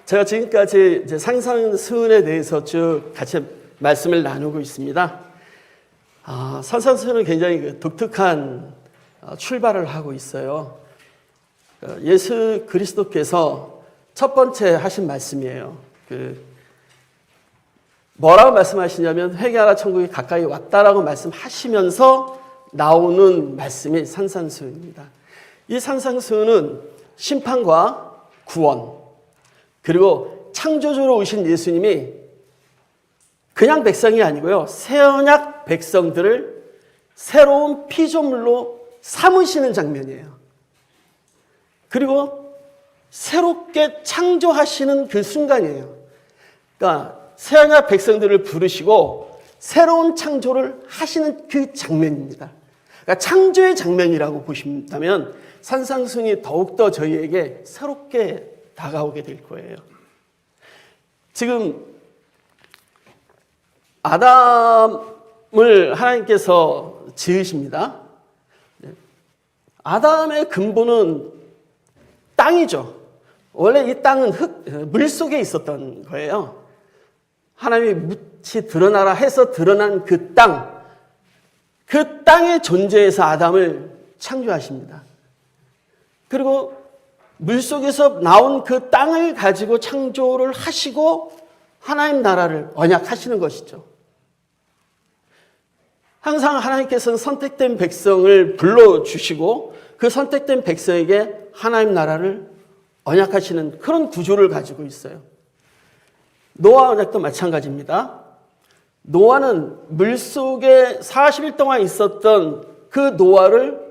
제가 지금까지 이제 산상수훈에 대해서 쭉 같이 말씀을 나누고 있습니다. 산상수훈은 굉장히 독특한 출발을 하고 있어요. 예수 그리스도께서 첫 번째 하신 말씀이에요. 뭐라고 말씀하시냐면 회개하라 천국이 가까이 왔다라고 말씀하시면서 나오는 말씀이 산상수훈입니다. 이 산상수훈은 심판과 구원, 그리고 창조주로 오신 예수님이 그냥 백성이 아니고요, 새 언약 백성들을 새로운 피조물로 삼으시는 장면이에요. 그리고 새롭게 창조하시는 그 순간이에요. 그러니까 새 언약 백성들을 부르시고 새로운 창조를 하시는 그 장면입니다. 그러니까 창조의 장면이라고 보신다면 산상수훈이 더욱더 저희에게 새롭게 다가오게 될 거예요. 지금 아담을 하나님께서 지으십니다. 아담의 근본은 땅이죠. 원래 이 땅은 물 속에 있었던 거예요. 하나님이 묻히 드러나라 해서 드러난 그 땅의 존재에서 아담을 창조하십니다. 그리고 물속에서 나온 그 땅을 가지고 창조를 하시고 하나님 나라를 언약하시는 것이죠. 항상 하나님께서는 선택된 백성을 불러주시고 그 선택된 백성에게 하나님 나라를 언약하시는 그런 구조를 가지고 있어요. 노아 언약도 마찬가지입니다. 노아는 물속에 40일 동안 있었던 그 노아를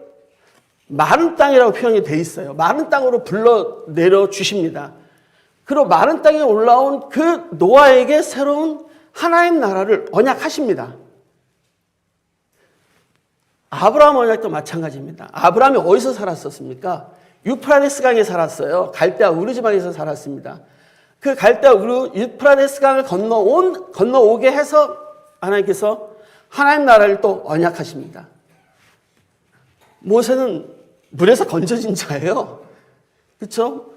마른 땅이라고 표현이 돼 있어요. 마른 땅으로 불러 내려 주십니다. 그리고 마른 땅에 올라온 그 노아에게 새로운 하나님 나라를 언약하십니다. 아브라함 언약도 마찬가지입니다. 아브라함이 어디서 살았었습니까? 유프라데스 강에 살았어요. 갈대아 우르 지방에서 살았습니다. 그 갈대아 우르 유프라데스 강을 건너오게 해서 하나님께서 하나님 나라를 또 언약하십니다. 모세는 물에서 건져진 자예요. 그렇죠?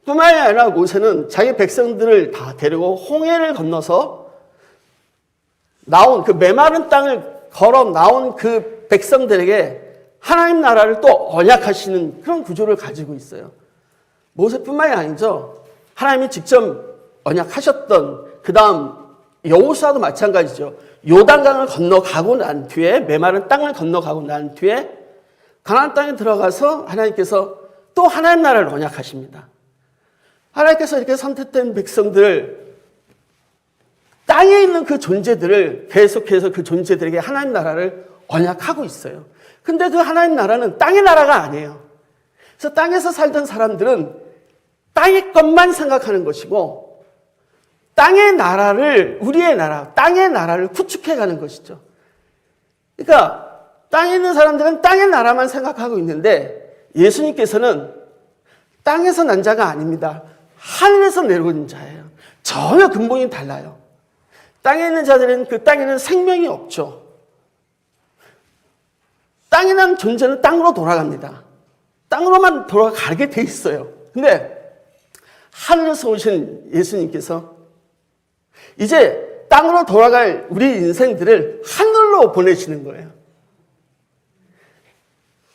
뿐만이 아니라 모세는 자기 백성들을 다 데리고 홍해를 건너서 나온 그 메마른 땅을 걸어 나온 그 백성들에게 하나님 나라를 또 언약하시는 그런 구조를 가지고 있어요. 모세뿐만이 아니죠. 하나님이 직접 언약하셨던 그 다음 여호수아도 마찬가지죠. 요단강을 건너가고 난 뒤에 메마른 땅을 건너가고 난 뒤에 가나안 땅에 들어가서 하나님께서 또 하나님 나라를 언약하십니다. 하나님께서 이렇게 선택된 백성들, 땅에 있는 그 존재들을 계속해서 그 존재들에게 하나님 나라를 언약하고 있어요. 근데 그 하나님 나라는 땅의 나라가 아니에요. 그래서 땅에서 살던 사람들은 땅의 것만 생각하는 것이고 땅의 나라를, 우리의 나라, 땅의 나라를 구축해 가는 것이죠. 그러니까 땅에 있는 사람들은 땅의 나라만 생각하고 있는데 예수님께서는 땅에서 난 자가 아닙니다. 하늘에서 내려온 자예요. 전혀 근본이 달라요. 땅에 있는 자들은 그 땅에는 생명이 없죠. 땅이라는 존재는 땅으로 돌아갑니다. 땅으로만 돌아가게 돼 있어요. 근데 하늘에서 오신 예수님께서 이제 땅으로 돌아갈 우리 인생들을 하늘로 보내시는 거예요.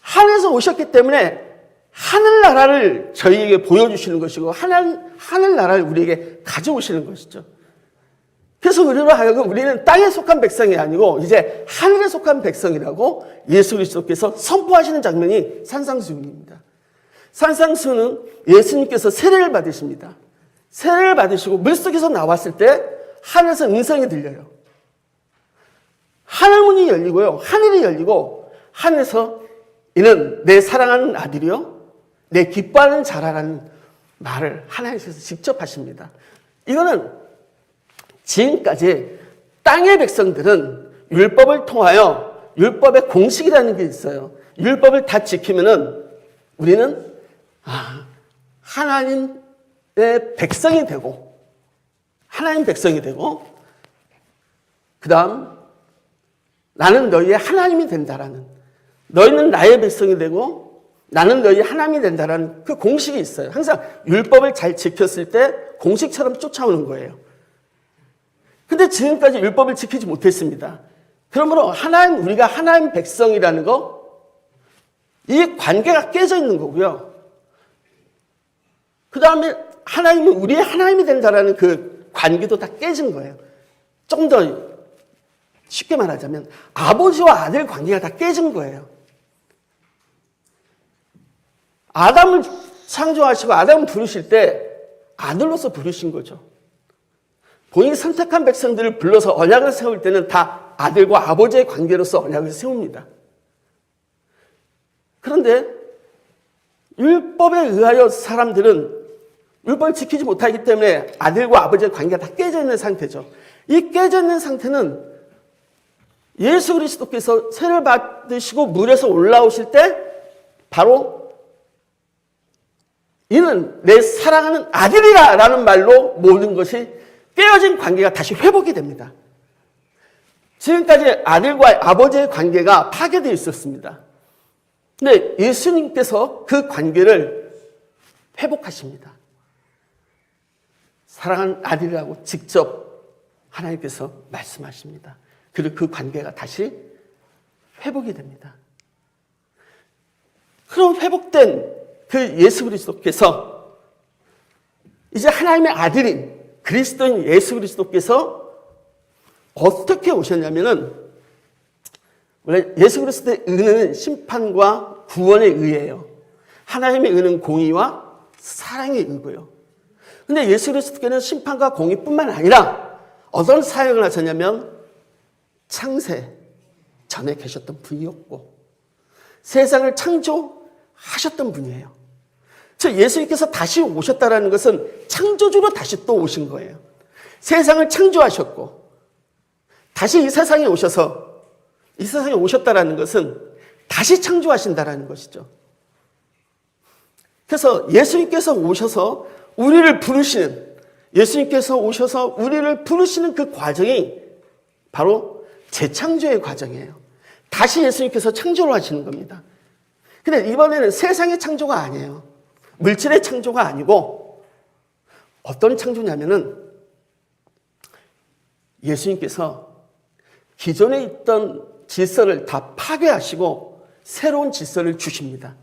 하늘에서 오셨기 때문에 하늘나라를 저희에게 보여주시는 것이고 하늘나라를 우리에게 가져오시는 것이죠. 그래서 우리로 하여금 우리는 땅에 속한 백성이 아니고 이제 하늘에 속한 백성이라고 예수 그리스도께서 선포하시는 장면이 산상수훈입니다. 산상수훈은 예수님께서 세례를 받으십니다. 세례를 받으시고 물속에서 나왔을 때 하늘에서 음성이 들려요. 하늘문이 열리고요. 하늘이 열리고 하늘에서 이는 내 사랑하는 아들이요 내 기뻐하는 자라라는 말을 하나님께서 직접 하십니다. 이거는 지금까지 땅의 백성들은 율법을 통하여 율법의 공식이라는 게 있어요. 율법을 다 지키면은 우리는 하나님의 백성이 되고 하나님 백성이 되고 그 다음 나는 너희의 하나님이 된다라는, 너희는 나의 백성이 되고 나는 너희 하나님이 된다라는 그 공식이 있어요. 항상 율법을 잘 지켰을 때 공식처럼 쫓아오는 거예요. 근데 지금까지 율법을 지키지 못했습니다. 그러므로 우리가 하나님 백성이라는 거, 이 관계가 깨져 있는 거고요. 그 다음에 하나님은 우리의 하나님이 된다라는 그 관계도 다 깨진 거예요. 좀 더 쉽게 말하자면 아버지와 아들 관계가 다 깨진 거예요. 아담을 창조하시고 아담을 부르실 때 아들로서 부르신 거죠. 본인이 선택한 백성들을 불러서 언약을 세울 때는 다 아들과 아버지의 관계로서 언약을 세웁니다. 그런데 율법에 의하여 사람들은 율법을 지키지 못하기 때문에 아들과 아버지의 관계가 다 깨져 있는 상태죠. 이 깨져 있는 상태는 예수 그리스도께서 세를 받으시고 물에서 올라오실 때 바로 이는 내 사랑하는 아들이라 라는 말로 모든 것이 깨어진 관계가 다시 회복이 됩니다. 지금까지 아들과 아버지의 관계가 파괴되어 있었습니다. 근데 예수님께서 그 관계를 회복하십니다. 사랑하는 아들이라고 직접 하나님께서 말씀하십니다. 그리고 그 관계가 다시 회복이 됩니다. 그럼 회복된 그 예수 그리스도께서 이제 하나님의 아들인 그리스도인 예수 그리스도께서 어떻게 오셨냐면은 원래 예수 그리스도의 은혜는 심판과 구원의 의예요. 하나님의 은혜는 공의와 사랑의 의고요. 근데 예수 그리스도께는 심판과 공의뿐만 아니라 어떤 사역을 하셨냐면 창세 전에 계셨던 분이었고 세상을 창조하셨던 분이에요. 즉 예수님께서 다시 오셨다는 것은 창조주로 다시 또 오신 거예요. 세상을 창조하셨고 다시 이 세상에 오셨다는 것은 다시 창조하신다는 것이죠. 그래서 예수님께서 오셔서 우리를 부르시는 그 과정이 바로 재창조의 과정이에요. 다시 예수님께서 창조를 하시는 겁니다. 근데 이번에는 세상의 창조가 아니에요. 물질의 창조가 아니고 어떤 창조냐면은 예수님께서 기존에 있던 질서를 다 파괴하시고 새로운 질서를 주십니다.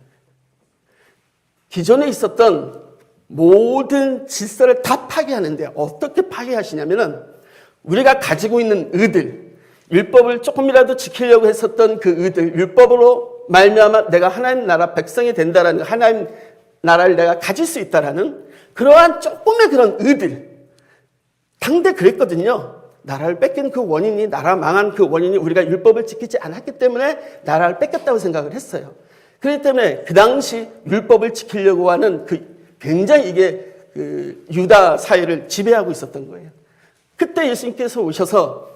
기존에 있었던 모든 질서를 다 파괴하는데 어떻게 파괴하시냐면은 우리가 가지고 있는 의들, 율법을 조금이라도 지키려고 했었던 그 의들, 율법으로 말미암아 내가 하나님 나라 백성이 된다라는 하나님 나라를 내가 가질 수 있다라는 그러한 조금의 그런 의들, 당대 그랬거든요. 나라를 뺏긴 그 원인이, 나라 망한 그 원인이 우리가 율법을 지키지 않았기 때문에 나라를 뺏겼다고 생각을 했어요. 그렇기 때문에 그 당시 율법을 지키려고 하는 굉장히 이게 유다 사회를 지배하고 있었던 거예요. 그때 예수님께서 오셔서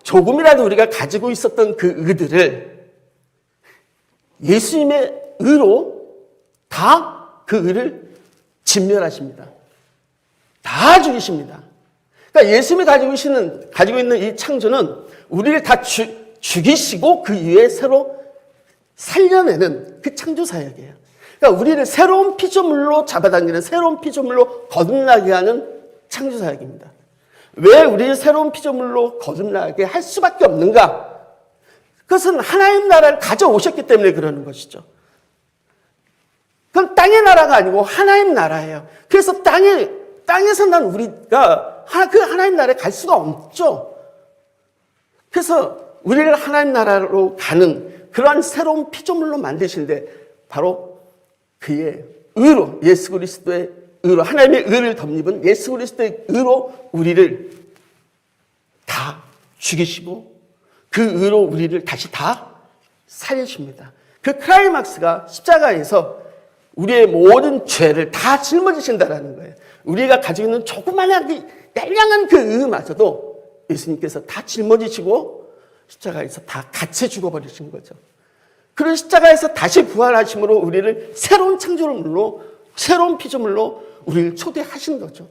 조금이라도 우리가 가지고 있었던 그 의들을 예수님의 의로 다 그 의를 진멸하십니다. 다 죽이십니다. 그러니까 예수님이 가지고 있는 이 창조는 우리를 다 죽이시고 그 위에 새로 살려내는 그 창조 사역이에요. 그러니까 우리를 새로운 피조물로 잡아당기는, 새로운 피조물로 거듭나게 하는 창조 사역입니다. 왜 우리를 새로운 피조물로 거듭나게 할 수밖에 없는가? 그것은 하나님 나라를 가져오셨기 때문에 그러는 것이죠. 그건 땅의 나라가 아니고 하나님 나라예요. 그래서 땅에서 난 우리가 그 하나님 나라에 갈 수가 없죠. 그래서 우리를 하나님 나라로 가는 그러한 새로운 피조물로 만드시는데 바로 그의 의로, 예수 그리스도의 의로, 하나님의 의를 덧입은 예수 그리스도의 의로 우리를 다 죽이시고 그 의로 우리를 다시 다 살리십니다. 그 클라이막스가 십자가에서 우리의 모든 죄를 다 짊어지신다라는 거예요. 우리가 가지고 있는 조그마한 양양한 그 의마저도 예수님께서 다 짊어지시고 십자가에서 다 같이 죽어버리신 거죠. 그런 십자가에서 다시 부활하심으로 우리를 새로운 창조물로, 새로운 피조물로 우리를 초대하신 거죠.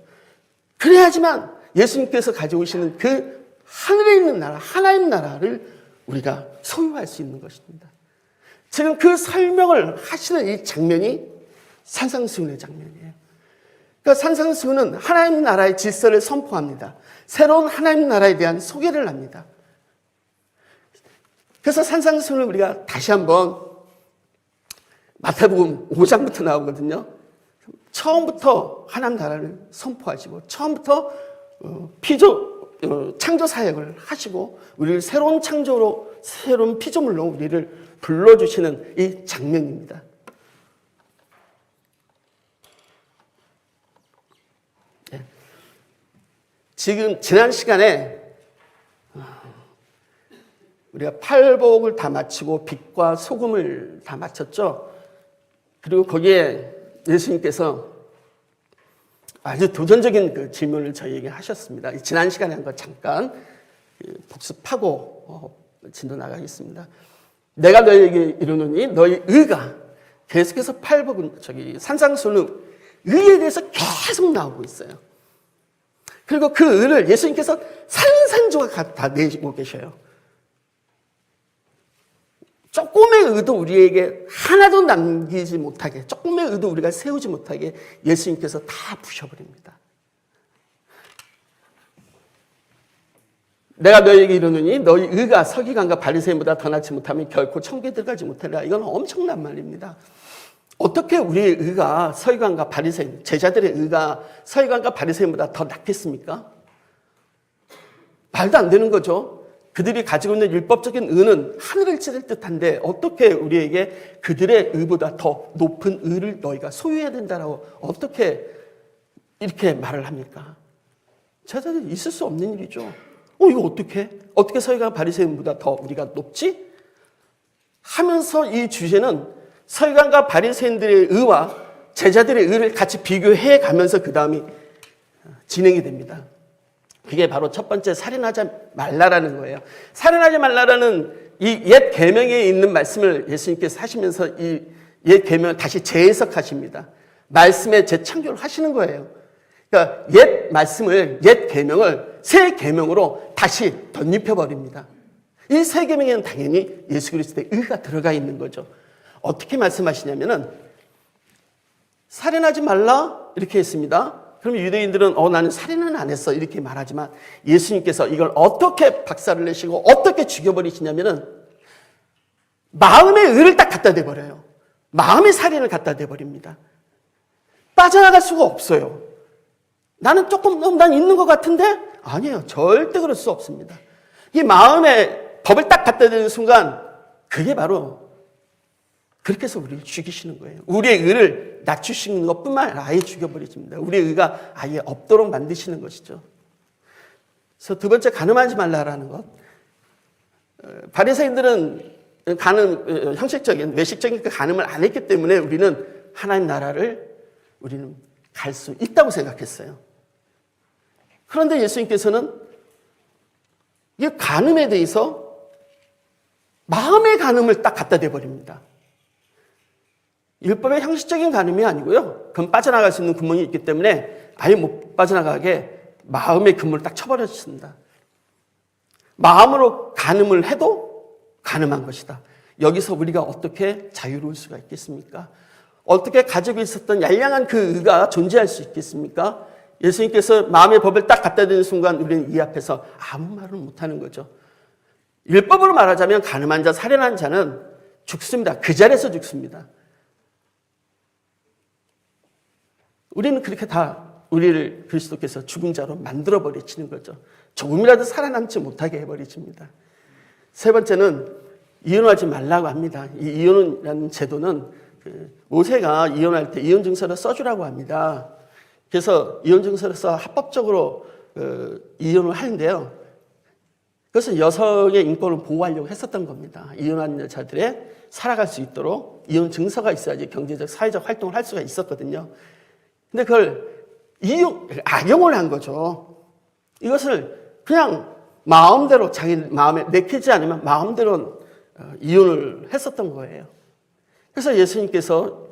그래야지만 예수님께서 가지고 오시는 그 하늘에 있는 나라, 하나님 나라를 우리가 소유할 수 있는 것입니다. 지금 그 설명을 하시는 이 장면이 산상수훈의 장면이에요. 그러니까 산상수훈은 하나님 나라의 질서를 선포합니다. 새로운 하나님 나라에 대한 소개를 합니다. 그래서 산상수훈을 우리가 다시 한번 마태복음 5장부터 나오거든요. 처음부터 하나님 나라를 선포하시고 처음부터 창조 사역을 하시고 우리를 새로운 창조로 새로운 피조물로 우리를 불러주시는 이 장면입니다. 네. 지금 지난 시간에 우리가 팔복을 다 마치고 빛과 소금을 다 마쳤죠. 그리고 거기에 예수님께서 아주 도전적인 그 질문을 저희에게 하셨습니다. 지난 시간에 한 거 잠깐 복습하고 진도 나가겠습니다. 내가 너희에게 이르노니 너희 의가 계속해서 팔복은 산상수훈은 의에 대해서 계속 나오고 있어요. 그리고 그 의를 예수님께서 산산조각 다 내시고 계셔요. 조금의 의도 우리에게 하나도 남기지 못하게, 조금의 의도 우리가 세우지 못하게 예수님께서 다 부셔버립니다. 내가 너희에게 이르노니 너희 의가 서기관과 바리새인보다 더 낫지 못하면 결코 천국에 들어가지 못하리라. 이건 엄청난 말입니다. 어떻게 우리의 의가 서기관과 바리새인, 제자들의 의가 서기관과 바리새인보다 더 낫겠습니까? 말도 안 되는 거죠. 그들이 가지고 있는 율법적인 의는 하늘을 찌를 듯한데 어떻게 우리에게 그들의 의보다 더 높은 의를 너희가 소유해야 된다라고 어떻게 이렇게 말을 합니까? 제자들이 있을 수 없는 일이죠. 이거 어떻게 서기관 바리새인보다 더 우리가 높지? 하면서 이 주제는 서기관과 바리새인들의 의와 제자들의 의를 같이 비교해 가면서 그 다음이 진행이 됩니다. 그게 바로 첫 번째 살인하지 말라라는 거예요. 살인하지 말라라는 이 옛 계명에 있는 말씀을 예수님께서 하시면서 이 옛 계명을 다시 재해석하십니다. 말씀의 재창조를 하시는 거예요. 그러니까 옛 말씀을, 옛 계명을 새 계명으로 다시 덧입혀 버립니다. 이 새 계명에는 당연히 예수 그리스도의 의가 들어가 있는 거죠. 어떻게 말씀하시냐면은 살인하지 말라 이렇게 했습니다. 그럼 유대인들은 나는 살인은 안 했어 이렇게 말하지만 예수님께서 이걸 어떻게 박살을 내시고 어떻게 죽여버리시냐면은 마음의 의를 딱 갖다 대버려요. 마음의 살인을 갖다 대버립니다. 빠져나갈 수가 없어요. 나는 난 있는 것 같은데 아니에요. 절대 그럴 수 없습니다. 이 마음의 법을 딱 갖다 대는 순간 그게 바로 그렇게 해서 우리를 죽이시는 거예요. 우리의 의를 낮추시는 것뿐만 아니라 아예 죽여버리십니다. 우리의 의가 아예 없도록 만드시는 것이죠. 그래서 두 번째, 간음하지 말라라는 것. 바리새인들은 형식적인, 외식적인 그 간음을 안 했기 때문에 우리는 하나님 나라를 우리는 갈 수 있다고 생각했어요. 그런데 예수님께서는 이 간음에 대해서 마음의 간음을 딱 갖다 대버립니다. 율법의 형식적인 간음이 아니고요. 그건 빠져나갈 수 있는 구멍이 있기 때문에 아예 못 빠져나가게 마음의 그물을 딱 쳐버렸습니다. 마음으로 간음을 해도 간음한 것이다. 여기서 우리가 어떻게 자유로울 수가 있겠습니까? 어떻게 가지고 있었던 양양한 그 의가 존재할 수 있겠습니까? 예수님께서 마음의 법을 딱 갖다 대는 순간 우리는 이 앞에서 아무 말을 못하는 거죠. 율법으로 말하자면 간음한 자, 살인한 자는 죽습니다. 그 자리에서 죽습니다. 우리는 그렇게 다 우리를 그리스도께서 죽은 자로 만들어버리시는 거죠. 조금이라도 살아남지 못하게 해버리십니다. 세 번째는 이혼하지 말라고 합니다. 이 이혼이라는 제도는 모세가 이혼할 때 이혼증서를 써주라고 합니다. 그래서 이혼증서를 써 합법적으로 이혼을 하는데요. 그것은 여성의 인권을 보호하려고 했었던 겁니다. 이혼한 여자들의 살아갈 수 있도록 이혼증서가 있어야지 경제적, 사회적 활동을 할 수가 있었거든요. 근데 그걸 악용을 한 거죠. 이것을 그냥 마음대로 자기 마음에 내키지 않으면 마음대로 이혼을 했었던 거예요. 그래서 예수님께서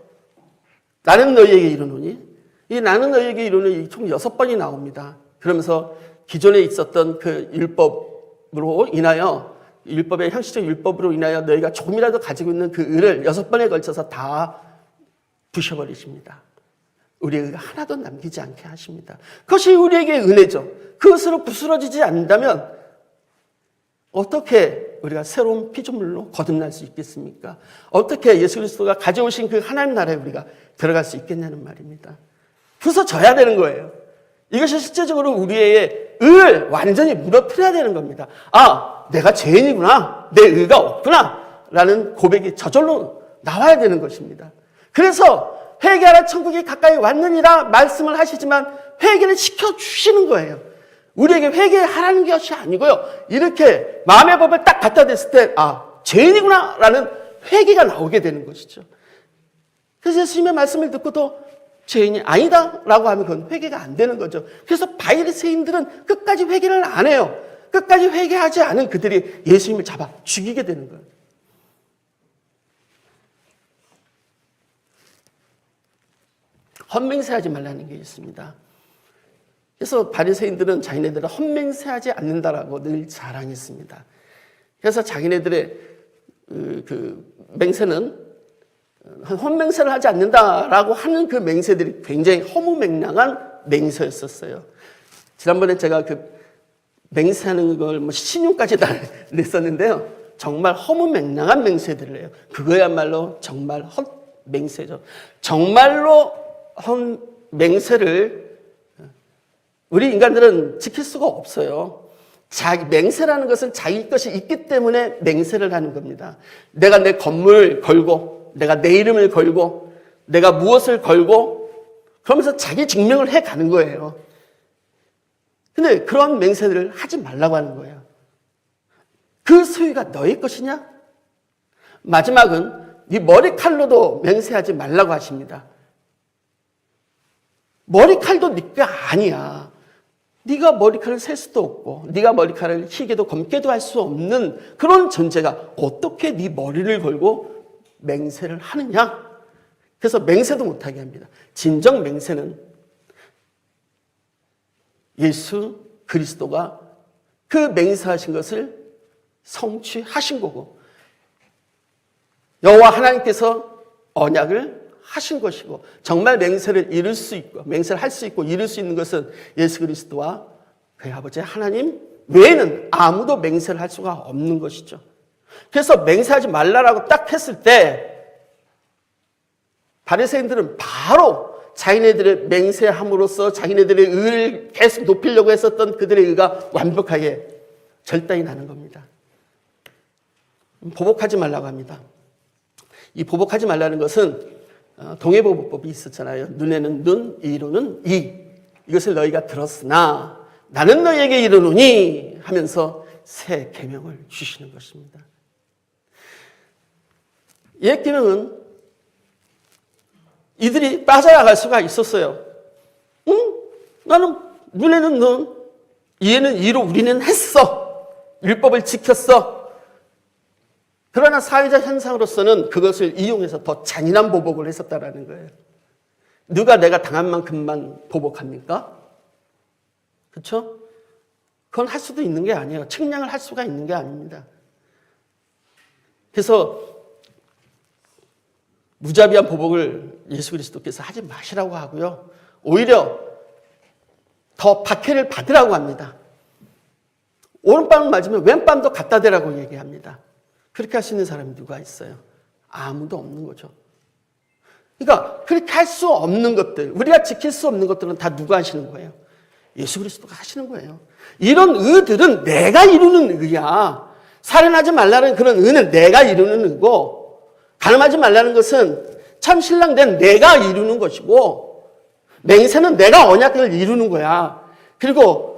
나는 너희에게 이르노니, 이 나는 너희에게 이르노니 총 6번이 나옵니다. 그러면서 기존에 있었던 그 율법으로 인하여 율법의 형식적 율법으로 인하여 너희가 조금이라도 가지고 있는 그 의를 6번에 걸쳐서 다 부셔버리십니다. 우리의 의가 하나도 남기지 않게 하십니다. 그것이 우리에게 은혜죠. 그것으로 부스러지지 않는다면 어떻게 우리가 새로운 피조물로 거듭날 수 있겠습니까? 어떻게 예수 그리스도가 가져오신 그 하나님 나라에 우리가 들어갈 수 있겠냐는 말입니다. 부서져야 되는 거예요. 이것이 실제적으로 우리의 의를 완전히 무너뜨려야 되는 겁니다. 아, 내가 죄인이구나. 내 의가 없구나. 라는 고백이 저절로 나와야 되는 것입니다. 그래서 회개하라 천국이 가까이 왔느니라 말씀을 하시지만 회개를 시켜주시는 거예요. 우리에게 회개하라는 것이 아니고요. 이렇게 마음의 법을 딱 갖다 댔을 때 아, 죄인이구나 라는 회개가 나오게 되는 것이죠. 그래서 예수님의 말씀을 듣고도 죄인이 아니다 라고 하면 그건 회개가 안 되는 거죠. 그래서 바리새인들은 끝까지 회개를 안 해요. 끝까지 회개하지 않은 그들이 예수님을 잡아 죽이게 되는 거예요. 헛맹세하지 말라는 게 있습니다. 그래서 바리새인들은 자기네들은 헛맹세하지 않는다라고 늘 자랑했습니다. 그래서 자기네들의 그 맹세는 헛맹세를 하지 않는다라고 하는 그 맹세들이 굉장히 허무맹랑한 맹세였었어요. 지난번에 제가 그 맹세하는 걸 뭐 신용까지 다 냈었는데요. 정말 허무맹랑한 맹세들을 해요. 그거야말로 정말 헛맹세죠. 정말로 맹세를 우리 인간들은 지킬 수가 없어요. 자기 맹세라는 것은 자기 것이 있기 때문에 맹세를 하는 겁니다. 내가 내 건물 걸고 내가 내 이름을 걸고 내가 무엇을 걸고 그러면서 자기 증명을 해가는 거예요. 근데 그런 맹세들을 하지 말라고 하는 거예요. 그 소유가 너의 것이냐? 마지막은 네 머리칼로도 맹세하지 말라고 하십니다. 머리칼도 네가 아니야. 네가 머리칼을 셀 수도 없고 네가 머리칼을 희게도 검게도 할 수 없는 그런 존재가 어떻게 네 머리를 걸고 맹세를 하느냐? 그래서 맹세도 못하게 합니다. 진정 맹세는 예수 그리스도가 그 맹세하신 것을 성취하신 거고 여호와 하나님께서 언약을 하신 것이고 정말 맹세를 이룰 수 있고 맹세를 할 수 있고 이룰 수 있는 것은 예수 그리스도와 그의 아버지 하나님 외에는 아무도 맹세를 할 수가 없는 것이죠. 그래서 맹세하지 말라라고 딱 했을 때 바리새인들은 바로 자기네들의 맹세함으로써 자기네들의 의를 계속 높이려고 했었던 그들의 의가 완벽하게 절단이 나는 겁니다. 보복하지 말라고 합니다. 이 보복하지 말라는 것은 동해보복법이 있었잖아요. 눈에는 눈, 이로는 이. 이것을 너희가 들었으나 나는 너희에게 이르노니 하면서 새 계명을 주시는 것입니다. 옛 계명은 이들이 빠져나갈 수가 있었어요. 응? 나는 눈에는 눈, 이에는 이로 우리는 했어. 율법을 지켰어. 그러나 사회적 현상으로서는 그것을 이용해서 더 잔인한 보복을 했었다라는 거예요. 누가 내가 당한 만큼만 보복합니까? 그렇죠? 그건 할 수도 있는 게 아니에요. 측량을 할 수가 있는 게 아닙니다. 그래서 무자비한 보복을 예수 그리스도께서 하지 마시라고 하고요. 오히려 더 박해를 받으라고 합니다. 오른밤을 맞으면 왼밤도 갖다 대라고 얘기합니다. 그렇게 할 수 있는 사람이 누가 있어요? 아무도 없는 거죠. 그러니까 그렇게 할 수 없는 것들, 우리가 지킬 수 없는 것들은 다 누가 하시는 거예요? 예수 그리스도가 하시는 거예요. 이런 의들은 내가 이루는 의야. 살인하지 말라는 그런 의는 내가 이루는 의고 간음하지 말라는 것은 참 신랑 된 내가 이루는 것이고 맹세는 내가 언약을 이루는 거야. 그리고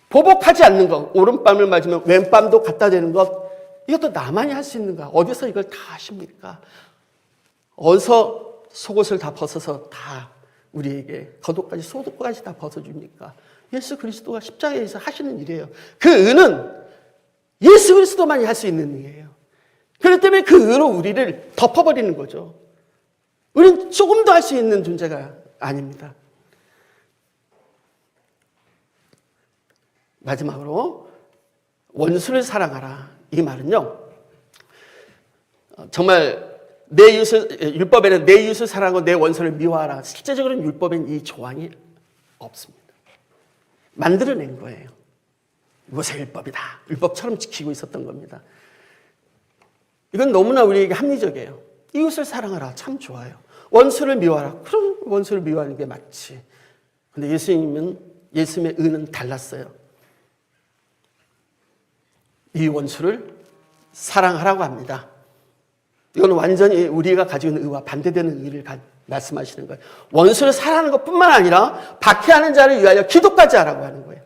보복하지 않는 것, 오른밤을 맞으면 왼밤도 갖다 대는 것, 이것도 나만이 할 수 있는 거야. 어디서 이걸 다 하십니까? 어디서 속옷을 다 벗어서 다 우리에게 겉옷까지 속옷까지 다 벗어줍니까? 예수 그리스도가 십자가에서 하시는 일이에요. 그 의는 예수 그리스도만이 할 수 있는 일이에요. 그렇기 때문에 그 의로 우리를 덮어버리는 거죠. 우리는 조금도 할 수 있는 존재가 아닙니다. 마지막으로 원수를 사랑하라. 이 말은요, 정말 내 이웃을, 율법에는 내 이웃을 사랑하고 내 원수를 미워하라. 실제적으로는 율법엔 이 조항이 없습니다. 만들어낸 거예요. 이것의 율법이다. 율법처럼 지키고 있었던 겁니다. 이건 너무나 우리에게 합리적이에요. 이웃을 사랑하라. 참 좋아요. 원수를 미워하라. 그럼 원수를 미워하는 게 맞지. 근데 예수님의 의는 달랐어요. 이 원수를 사랑하라고 합니다. 이건 완전히 우리가 가지고 있는 의와 반대되는 의를 말씀하시는 거예요. 원수를 사랑하는 것뿐만 아니라 박해하는 자를 위하여 기도까지 하라고 하는 거예요.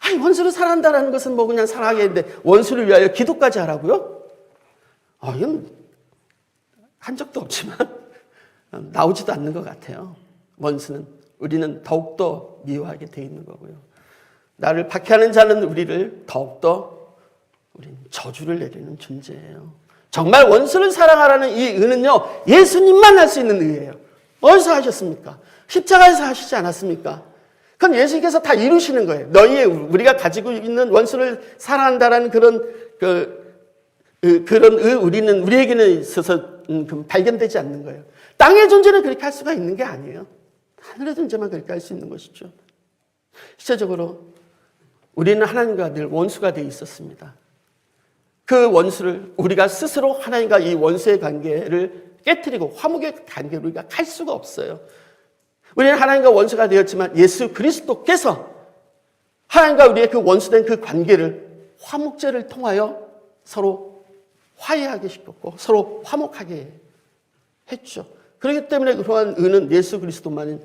아니, 원수를 사랑한다는 것은 뭐 그냥 사랑하겠는데 원수를 위하여 기도까지 하라고요? 이건 한 적도 없지만 나오지도 않는 것 같아요. 원수는 우리는 더욱더 미워하게 돼 있는 거고요. 나를 박해하는 자는 우리를 더욱더 우리는 저주를 내리는 존재예요. 정말 원수를 사랑하라는 이 의는요, 예수님만 할 수 있는 의예요. 어디서 하셨습니까? 십자가에서 하시지 않았습니까? 그건 예수님께서 다 이루시는 거예요. 우리가 가지고 있는 원수를 사랑한다라는 그런 우리는 우리에게는 있어서 발견되지 않는 거예요. 땅의 존재는 그렇게 할 수가 있는 게 아니에요. 하늘의 존재만 그렇게 할 수 있는 것이죠. 실제적으로 우리는 하나님과 늘 원수가 되어 있었습니다. 그 원수를 우리가 스스로 하나님과 이 원수의 관계를 깨트리고 화목의 관계를 우리가 갈 수가 없어요. 우리는 하나님과 원수가 되었지만 예수 그리스도께서 하나님과 우리의 그 원수된 그 관계를 화목제를 통하여 서로 화해하게 시켰고 서로 화목하게 했죠. 그렇기 때문에 그러한 의는 예수 그리스도만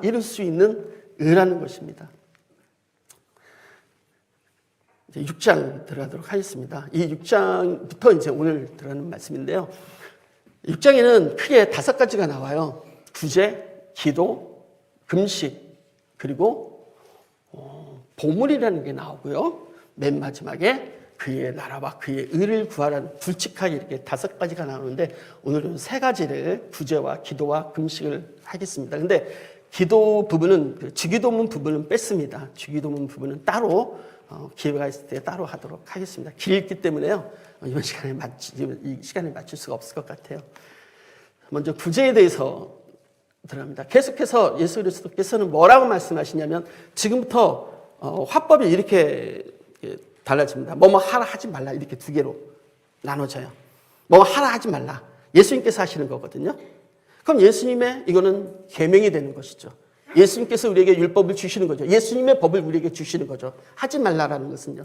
이룰 수 있는 의라는 것입니다. 이제 6장 들어가도록 하겠습니다. 이 6장부터 이제 오늘 들어가는 말씀인데요. 6장에는 크게 5가지가 나와요. 구제, 기도, 금식, 그리고 보물이라는 게 나오고요. 맨 마지막에 그의 나라와 그의 의를 구하라는 굵직하게 이렇게 5가지가 나오는데 오늘은 3가지를 구제와 기도와 금식을 하겠습니다. 근데 기도 부분은 주기도문 부분은 뺐습니다. 주기도문 부분은 따로 기회가 있을 때 따로 하도록 하겠습니다. 길기 때문에요. 이 시간에 맞출 수가 없을 것 같아요. 먼저 구제에 대해서 들어갑니다. 계속해서 예수 그리스도께서는 뭐라고 말씀하시냐면 지금부터 화법이 이렇게 달라집니다. 뭐뭐 하라 하지 말라 이렇게 2개로 나눠져요. 뭐 하라 하지 말라. 예수님께서 하시는 거거든요. 그럼 예수님의 이거는 계명이 되는 것이죠. 예수님께서 우리에게 율법을 주시는 거죠. 예수님의 법을 우리에게 주시는 거죠. 하지 말라라는 것은요.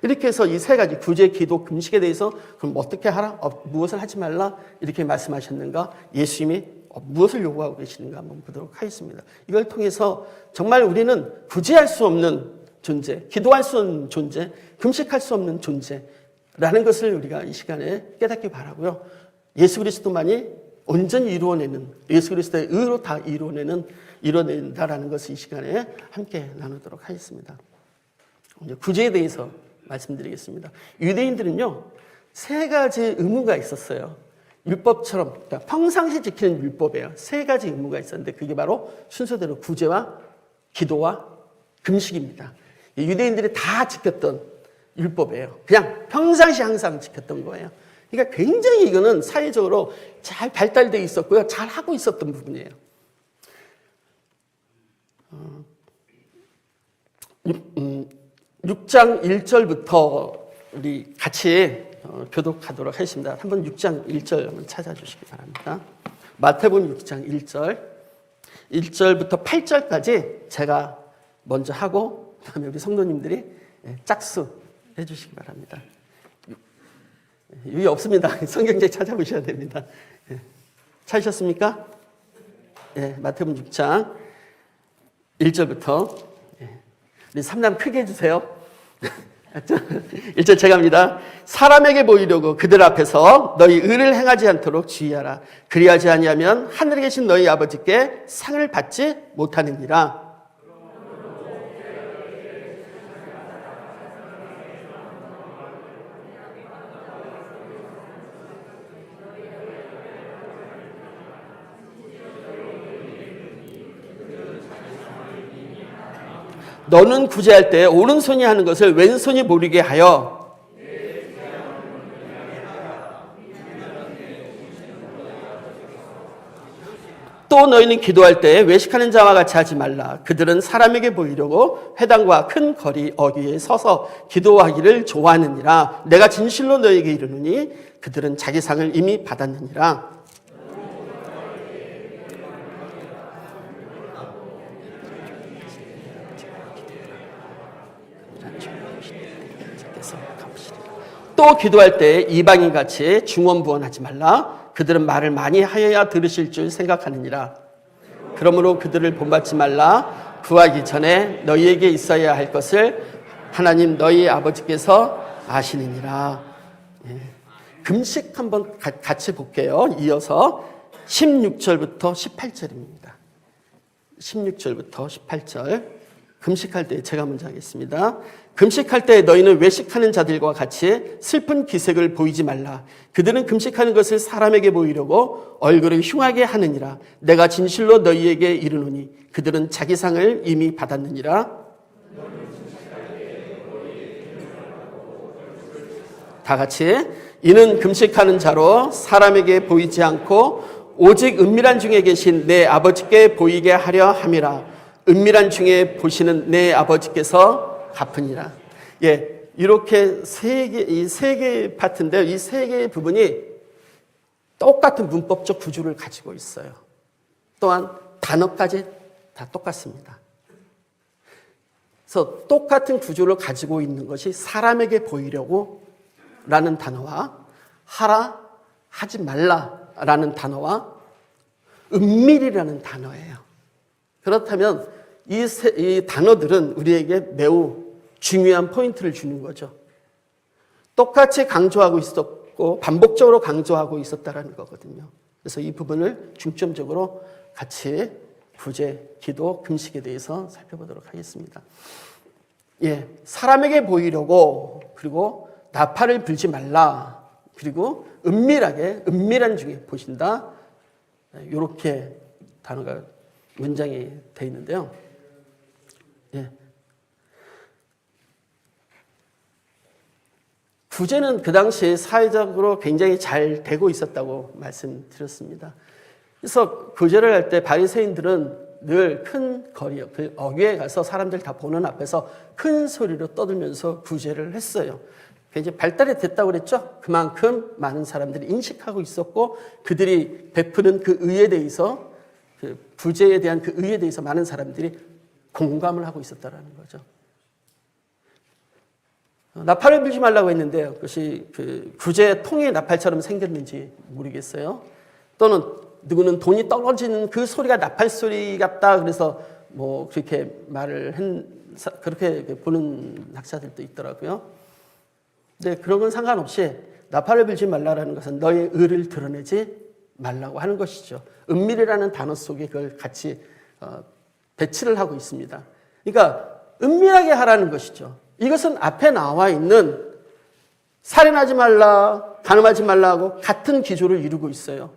이렇게 해서 이 3가지 구제, 기도, 금식에 대해서 그럼 어떻게 하라? 무엇을 하지 말라? 이렇게 말씀하셨는가? 예수님이 무엇을 요구하고 계시는가 한번 보도록 하겠습니다. 이걸 통해서 정말 우리는 구제할 수 없는 존재, 기도할 수 없는 존재, 금식할 수 없는 존재라는 것을 우리가 이 시간에 깨닫기 바라고요. 예수 그리스도만이 온전히 이루어내는, 예수 그리스도의 의로 다 이루어낸다라는 것을 이 시간에 함께 나누도록 하겠습니다. 이제 구제에 대해서 말씀드리겠습니다. 유대인들은요, 3가지 의무가 있었어요. 율법처럼, 그러니까 평상시 지키는 율법이에요. 3가지 의무가 있었는데 그게 바로 순서대로 구제와 기도와 금식입니다. 유대인들이 다 지켰던 율법이에요. 그냥 평상시 항상 지켰던 거예요. 그러니까 굉장히 이거는 사회적으로 잘 발달되어 있었고요. 잘 하고 있었던 부분이에요. 6장 1절부터 우리 같이 교독하도록 하겠습니다. 한번 6장 1절 한번 찾아주시기 바랍니다. 마태복음 6장 1절, 1절부터 8절까지 제가 먼저 하고 그다음에 우리 성도님들이 짝수 해주시기 바랍니다. 여기 없습니다. 성경책 찾아보셔야 됩니다. 찾으셨습니까? 마태복음 6장 1절부터 우리 3남 크게 해주세요. 1절 제가 합니다. 사람에게 보이려고 그들 앞에서 너희 의를 행하지 않도록 주의하라. 그리하지 아니하면 하늘에 계신 너희 아버지께 상을 받지 못하느니라. 너는 구제할 때 오른손이 하는 것을 왼손이 모르게 하여 또 너희는 기도할 때 외식하는 자와 같이 하지 말라. 그들은 사람에게 보이려고 회당과 큰 거리 어귀에 서서 기도하기를 좋아하느니라. 내가 진실로 너희에게 이르노니 그들은 자기 상을 이미 받았느니라. 또 기도할 때 이방인같이 중언부언하지 말라. 그들은 말을 많이 하여야 들으실 줄 생각하느니라. 그러므로 그들을 본받지 말라. 구하기 전에 너희에게 있어야 할 것을 하나님 너희 아버지께서 아시느니라. 금식 한번 같이 볼게요. 이어서 16절부터 18절입니다. 16절부터 18절. 금식할 때 제가 먼저 하겠습니다. 금식할 때 너희는 외식하는 자들과 같이 슬픈 기색을 보이지 말라. 그들은 금식하는 것을 사람에게 보이려고 얼굴을 흉하게 하느니라. 내가 진실로 너희에게 이르노니 그들은 자기 상을 이미 받았느니라. 다 같이 이는 금식하는 자로 사람에게 보이지 않고 오직 은밀한 중에 계신 내 아버지께 보이게 하려 함이라. 은밀한 중에 보시는 내 아버지께서 갚으니라. 예, 이렇게 이 세 개의 파트인데요. 이 세 개의 부분이 똑같은 문법적 구조를 가지고 있어요. 또한 단어까지 다 똑같습니다. 그래서 똑같은 구조를 가지고 있는 것이 사람에게 보이려고 라는 단어와 하라, 하지 말라 라는 단어와 은밀이라는 단어예요. 그렇다면 이 단어들은 우리에게 매우 중요한 포인트를 주는 거죠. 똑같이 강조하고 있었고 반복적으로 강조하고 있었다는 거거든요. 그래서 이 부분을 중점적으로 같이 구제, 기도, 금식에 대해서 살펴보도록 하겠습니다. 예, 사람에게 보이려고 그리고 나팔을 불지 말라 그리고 은밀한 중에 보신다. 이렇게 단어가 문장이 되어 있는데요. 예. 구제는 그 당시에 사회적으로 굉장히 잘 되고 있었다고 말씀드렸습니다. 그래서 구제를 할 때 바리새인들은 늘 큰 거리, 그 어귀에 가서 사람들 다 보는 앞에서 큰 소리로 떠들면서 구제를 했어요. 굉장히 발달이 됐다고 그랬죠. 그만큼 많은 사람들이 인식하고 있었고 그들이 베푸는 그 의에 대해서 그 구제에 대한 그 의에 대해서 많은 사람들이 공감을 하고 있었다는 거죠. 나팔을 불지 말라고 했는데요. 그것이 그 구제 통의 나팔처럼 생겼는지 모르겠어요. 또는 누구는 돈이 떨어지는 그 소리가 나팔 소리 같다. 그래서 뭐 그렇게 그렇게 보는 학자들도 있더라고요. 근데 그런 건 상관없이 나팔을 불지 말라라는 것은 너의 의를 드러내지 말라고 하는 것이죠. 은밀이라는 단어 속에 그걸 같이 배치를 하고 있습니다. 그러니까 은밀하게 하라는 것이죠. 이것은 앞에 나와 있는 살인하지 말라, 간음하지 말라고 같은 기조를 이루고 있어요.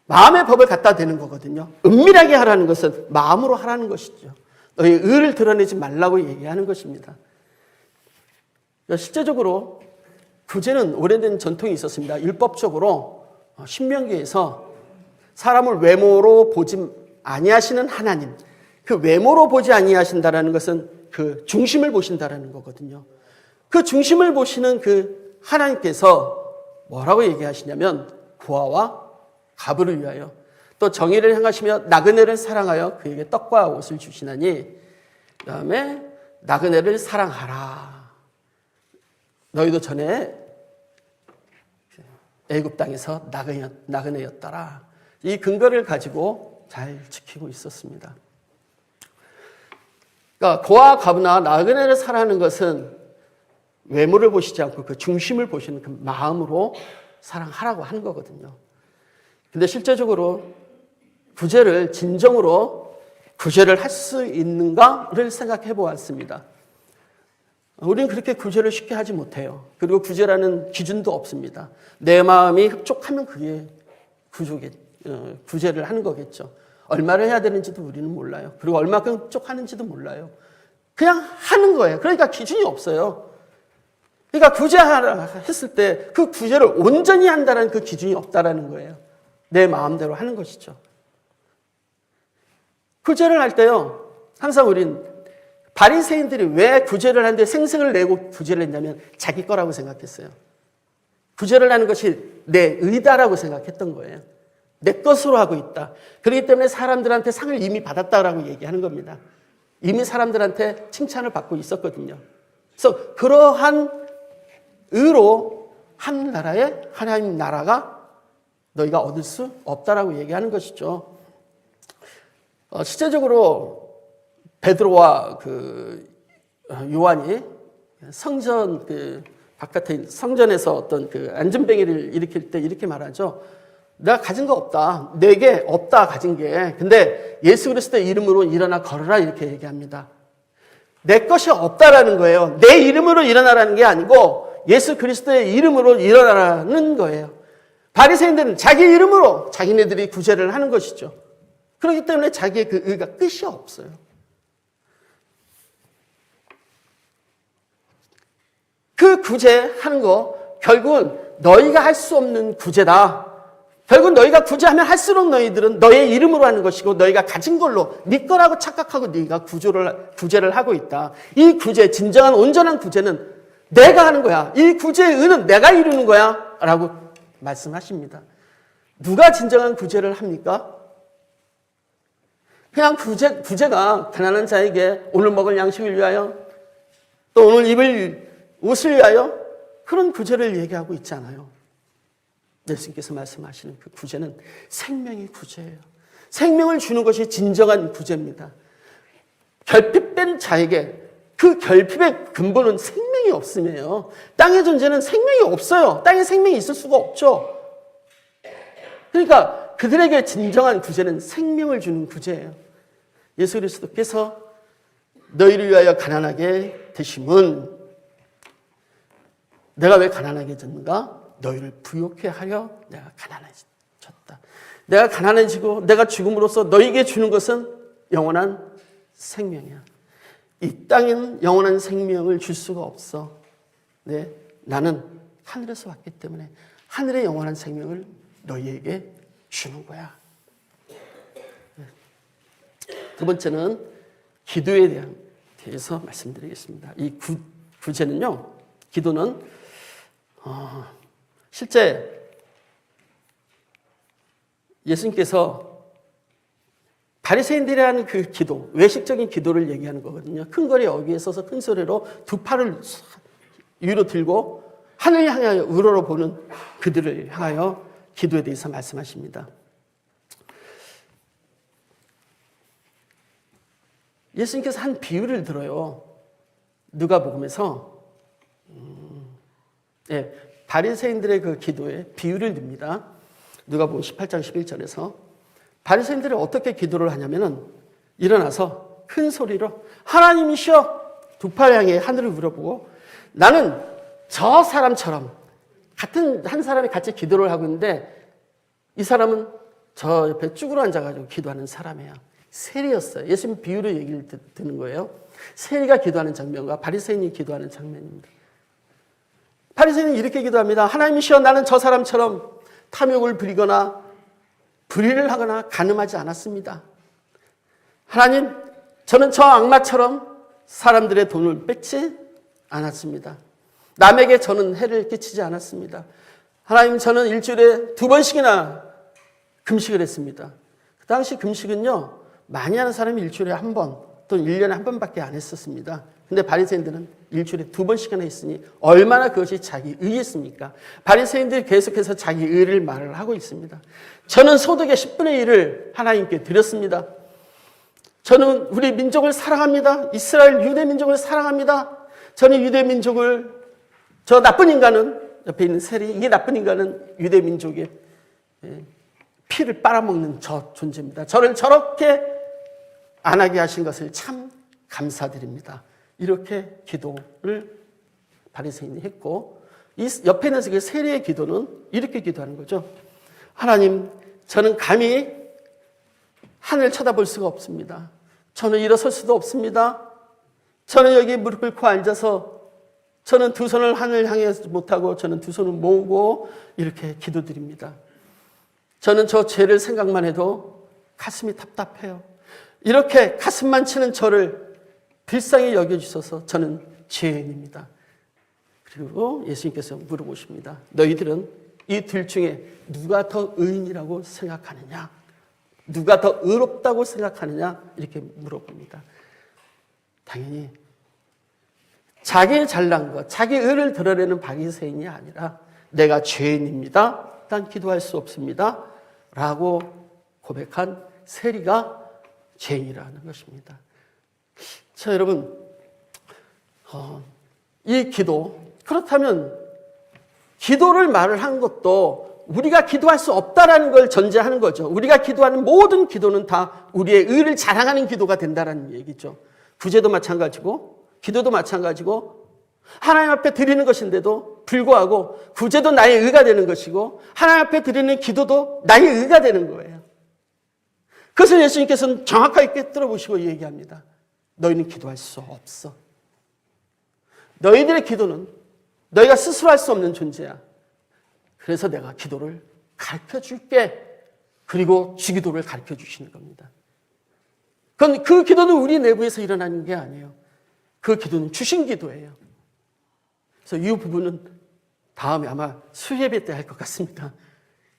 마음의 법을 갖다 대는 거거든요. 은밀하게 하라는 것은 마음으로 하라는 것이죠. 너의 의를 드러내지 말라고 얘기하는 것입니다. 실제적으로 구제는 오래된 전통이 있었습니다. 율법적으로 신명기에서 사람을 외모로 보지 아니하시는 하나님, 그 외모로 보지 아니하신다라는 것은 그 중심을 보신다라는 거거든요. 그 중심을 보시는 그 하나님께서 뭐라고 얘기하시냐면 고아와 가부를 위하여 또 정의를 행하시며 나그네를 사랑하여 그에게 떡과 옷을 주시나니 그다음에 나그네를 사랑하라. 너희도 전에 애굽 땅에서 나그네였더라. 이 근거를 가지고 잘 지키고 있었습니다. 그러니까 고아 가부나 나그네를 사랑하는 것은 외모를 보시지 않고 그 중심을 보시는 그 마음으로 사랑하라고 하는 거거든요. 근데 실제적으로 구제를 진정으로 구제를 할 수 있는가를 생각해 보았습니다. 우리는 그렇게 구제를 쉽게 하지 못해요. 그리고 구제라는 기준도 없습니다. 내 마음이 흡족하면 그게 구제를 하는 거겠죠. 얼마를 해야 되는지도 우리는 몰라요. 그리고 얼마큼 흡족하는지도 몰라요. 그냥 하는 거예요. 그러니까 기준이 없어요. 그러니까 구제하라 했을 때 그 구제를 온전히 한다는 그 기준이 없다라는 거예요. 내 마음대로 하는 것이죠. 구제를 할 때요, 항상 우린 바리새인들이 왜 구제를 하는데 생색을 내고 구제를 했냐면 자기 거라고 생각했어요. 구제를 하는 것이 내 의다라고 생각했던 거예요. 내 것으로 하고 있다. 그렇기 때문에 사람들한테 상을 이미 받았다라고 얘기하는 겁니다. 이미 사람들한테 칭찬을 받고 있었거든요. 그래서 그러한 의로 하나님 나라가 너희가 얻을 수 없다라고 얘기하는 것이죠. 실제적으로 베드로와 요한이 성전 바깥에 성전에서 어떤 안전뱅이를 일으킬 때 이렇게 말하죠. 내가 가진 거 없다. 내게 없다 가진 게. 근데 예수 그리스도의 이름으로 일어나 걸어라 이렇게 얘기합니다. 내 것이 없다라는 거예요. 내 이름으로 일어나라는 게 아니고 예수 그리스도의 이름으로 일어나라는 거예요. 바리새인들은 자기 이름으로 자기네들이 구제를 하는 것이죠. 그렇기 때문에 자기의 그 의가 끝이 없어요. 그 구제하는 거 결국은 너희가 할 수 없는 구제다. 결국 너희가 구제하면 할수록 너희들은 너의 이름으로 하는 것이고 너희가 가진 걸로 네 거라고 착각하고 네가 구제를 하고 있다. 이 구제, 진정한 온전한 구제는 내가 하는 거야. 이 구제의 의는 내가 이루는 거야. 라고 말씀하십니다. 누가 진정한 구제를 합니까? 그냥 구제가 가난한 자에게 오늘 먹을 양식을 위하여 또 오늘 입을 옷을 위하여 그런 구제를 얘기하고 있지 않아요. 예수님께서 말씀하시는 그 구제는 생명의 구제예요. 생명을 주는 것이 진정한 구제입니다. 결핍된 자에게 그 결핍의 근본은 생명이 없음이에요. 땅의 존재는 생명이 없어요. 땅에 생명이 있을 수가 없죠. 그러니까 그들에게 진정한 구제는 생명을 주는 구제예요. 예수 그리스도께서 너희를 위하여 가난하게 되심은 내가 왜 가난하게 졌는가? 너희를 부욕해 하여 내가 가난해졌다. 내가 가난해지고 내가 죽음으로써 너희에게 주는 것은 영원한 생명이야. 이 땅에는 영원한 생명을 줄 수가 없어. 네, 나는 하늘에서 왔기 때문에 하늘의 영원한 생명을 너희에게 주는 거야. 두 번째는 기도에 대해서 말씀드리겠습니다. 이 구제는요, 기도는 실제 예수님께서 바리새인들이 하는 그 기도, 외식적인 기도를 얘기하는 거거든요. 큰 거리 어귀에 서서 큰 소리로 두 팔을 위로 들고 하늘을 향하여 우러러 보는 그들을 향하여 기도에 대해서 말씀하십니다. 예수님께서 한 비유를 들어요. 누가복음에서 바리새인들의 그 기도에 비유를 듭니다. 누가복음 18장 11절에서 바리새인들이 어떻게 기도를 하냐면은 일어나서 큰 소리로 하나님이시여 두 팔 향해 하늘을 물어보고 나는 저 사람처럼 같은 한 사람이 같이 기도를 하고 있는데 이 사람은 저 옆에 쭈그러 앉아가지고 기도하는 사람이에요. 세리였어요. 예수님 비유를 얘기를 듣는 거예요. 세리가 기도하는 장면과 바리새인이 기도하는 장면입니다. 바리새인은 이렇게 기도합니다. 하나님이시여 나는 저 사람처럼 탐욕을 부리거나 불의를 하거나 간음하지 않았습니다. 하나님, 저는 저 악마처럼 사람들의 돈을 뺏지 않았습니다. 남에게 저는 해를 끼치지 않았습니다. 하나님, 저는 일주일에 2번씩이나 금식을 했습니다. 그 당시 금식은요, 많이 하는 사람이 일주일에 한 번, 또는 1년에 한 번밖에 안 했었습니다. 근데 바리새인들은 일주일에 2번씩이나 했으니 얼마나 그것이 자기 의였습니까? 바리새인들이 계속해서 자기 의를 말을 하고 있습니다. 저는 소득의 10분의 1을 하나님께 드렸습니다. 저는 우리 민족을 사랑합니다. 이스라엘 유대 민족을 사랑합니다. 저는 유대 민족을, 저 나쁜 인간은, 옆에 있는 세리, 이 나쁜 인간은 유대 민족의 피를 빨아먹는 저 존재입니다. 저를 저렇게 안 하게 하신 것을 참 감사드립니다. 이렇게 기도를 바리새인이 했고, 이 옆에 있는 그 세리의 기도는 이렇게 기도하는 거죠. 하나님, 저는 감히 하늘 쳐다볼 수가 없습니다. 저는 일어설 수도 없습니다. 저는 여기 무릎 꿇고 앉아서 저는 두 손을 하늘 향해 못하고 저는 두 손을 모으고 이렇게 기도드립니다. 저는 저 죄를 생각만 해도 가슴이 답답해요. 이렇게 가슴만 치는 저를 불쌍히 여겨주셔서 저는 죄인입니다. 그리고 예수님께서 물어보십니다. 너희들은 이 둘 중에 누가 더 의인이라고 생각하느냐? 누가 더 의롭다고 생각하느냐? 이렇게 물어봅니다. 당연히 자기의 잘난 것, 자기 의를 드러내는 바리새인이 아니라 내가 죄인입니다. 난 기도할 수 없습니다. 라고 고백한 세리가 죄인이라는 것입니다. 자, 여러분, 이 기도, 그렇다면 기도를 말을 한 것도 우리가 기도할 수 없다라는 걸 전제하는 거죠. 우리가 기도하는 모든 기도는 다 우리의 의를 자랑하는 기도가 된다는 얘기죠. 구제도 마찬가지고 기도도 마찬가지고 하나님 앞에 드리는 것인데도 불구하고 구제도 나의 의가 되는 것이고 하나님 앞에 드리는 기도도 나의 의가 되는 거예요. 그것을 예수님께서는 정확하게 꿰뚫어 보시고 얘기합니다. 너희는 기도할 수 없어. 너희들의 기도는 너희가 스스로 할 수 없는 존재야. 그래서 내가 기도를 가르쳐 줄게. 그리고 주기도를 가르쳐 주시는 겁니다. 그건 그 기도는 우리 내부에서 일어나는 게 아니에요. 그 기도는 주신 기도예요. 그래서 이 부분은 다음에 아마 수예배 때 할 것 같습니다.